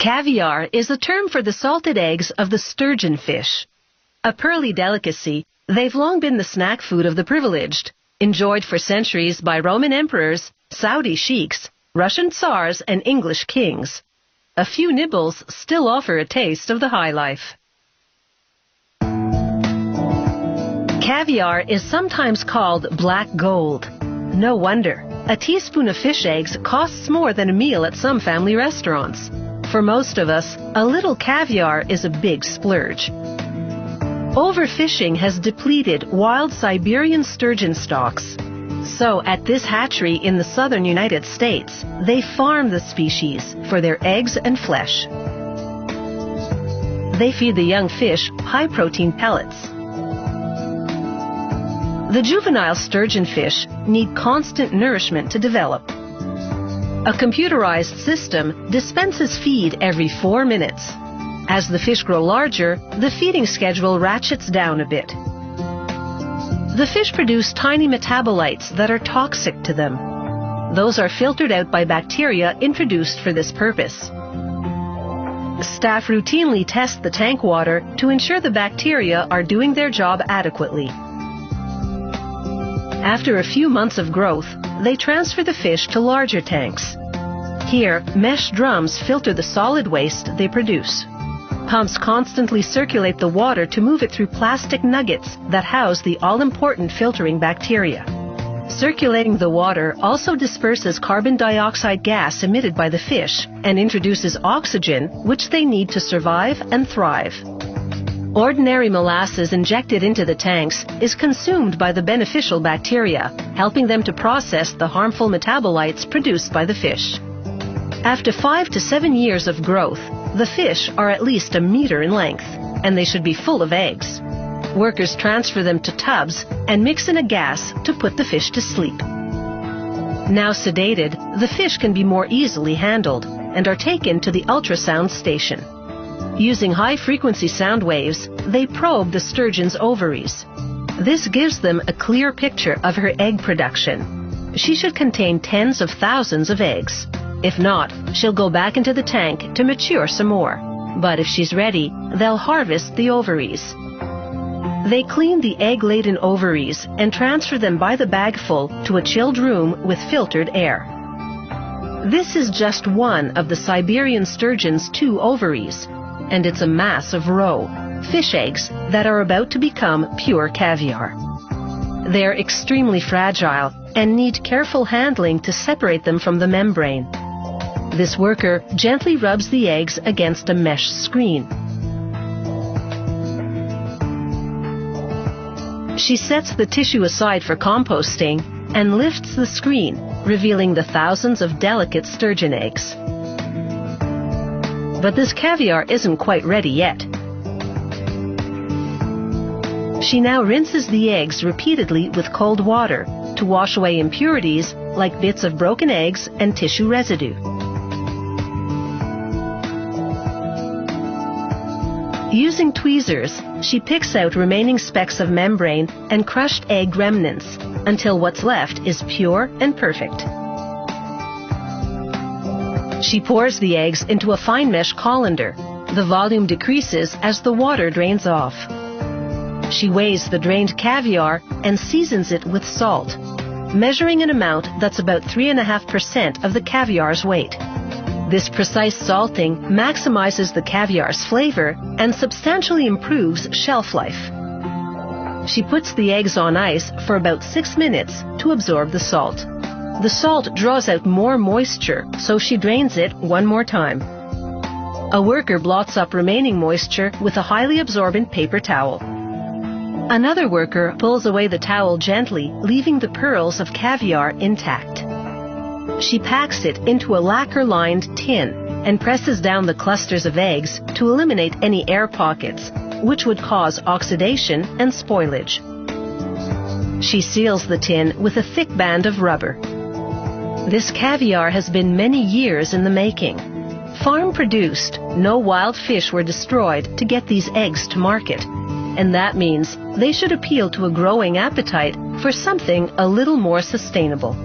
Caviar is a term for the salted eggs of the sturgeon fish. A pearly delicacy, they've long been the snack food of the privileged, enjoyed for centuries by Roman emperors, Saudi sheiks, Russian tsars, and English kings. A few nibbles still offer a taste of the high life. Caviar is sometimes called black gold. No wonder. A teaspoon of fish eggs costs more than a meal at some family restaurants. For most of us, a little caviar is a big splurge. Overfishing has depleted wild Siberian sturgeon stocks. So, at this hatchery in the southern United States, they farm the species for their eggs and flesh. They feed the young fish high-protein pellets. The juvenile sturgeon fish need constant nourishment to develop. A computerized system dispenses feed every 4 minutes. As the fish grow larger, the feeding schedule ratchets down a bit. The fish produce tiny metabolites that are toxic to them. Those are filtered out by bacteria introduced for this purpose. Staff routinely test the tank water to ensure the bacteria are doing their job adequately. After a few months of growth, they transfer the fish to larger tanks. Here, mesh drums filter the solid waste they produce. Pumps constantly circulate the water to move it through plastic nuggets that house the all-important filtering bacteria. Circulating the water also disperses carbon dioxide gas emitted by the fish and introduces oxygen, which they need to survive and thrive. Ordinary molasses injected into the tanks is consumed by the beneficial bacteria, helping them to process the harmful metabolites produced by the fish. After 5 to 7 years of growth, the fish are at least 1 meter in length, and they should be full of eggs. Workers transfer them to tubs and mix in a gas to put the fish to sleep. Now sedated, the fish can be more easily handled and are taken to the ultrasound station. Using high-frequency sound waves, they probe the sturgeon's ovaries. This gives them a clear picture of her egg production. She should contain tens of thousands of eggs. If not, she'll go back into the tank to mature some more. But if she's ready, they'll harvest the ovaries. They clean the egg-laden ovaries and transfer them by the bagful to a chilled room with filtered air. This is just one of the Siberian sturgeon's 2 ovaries, and it's a mass of roe, fish eggs that are about to become pure caviar. They're extremely fragile and need careful handling to separate them from the membrane. This worker gently rubs the eggs against a mesh screen. She sets the tissue aside for composting and lifts the screen, revealing the thousands of delicate sturgeon eggs. But this caviar isn't quite ready yet. She now rinses the eggs repeatedly with cold water to wash away impurities like bits of broken eggs and tissue residue. Using tweezers, she picks out remaining specks of membrane and crushed egg remnants until what's left is pure and perfect. She pours the eggs into a fine mesh colander. The volume decreases as the water drains off. She weighs the drained caviar and seasons it with salt, measuring an amount that's about 3.5% of the caviar's weight. This precise salting maximizes the caviar's flavor and substantially improves shelf life. She puts the eggs on ice for about 6 minutes to absorb the salt. The salt draws out more moisture, so she drains it one more time. A worker blots up remaining moisture with a highly absorbent paper towel. Another worker pulls away the towel gently, leaving the pearls of caviar intact. She packs it into a lacquer-lined tin and presses down the clusters of eggs to eliminate any air pockets, which would cause oxidation and spoilage. She seals the tin with a thick band of rubber. This caviar has been many years in the making. Farm-produced, no wild fish were destroyed to get these eggs to market, and that means they should appeal to a growing appetite for something a little more sustainable.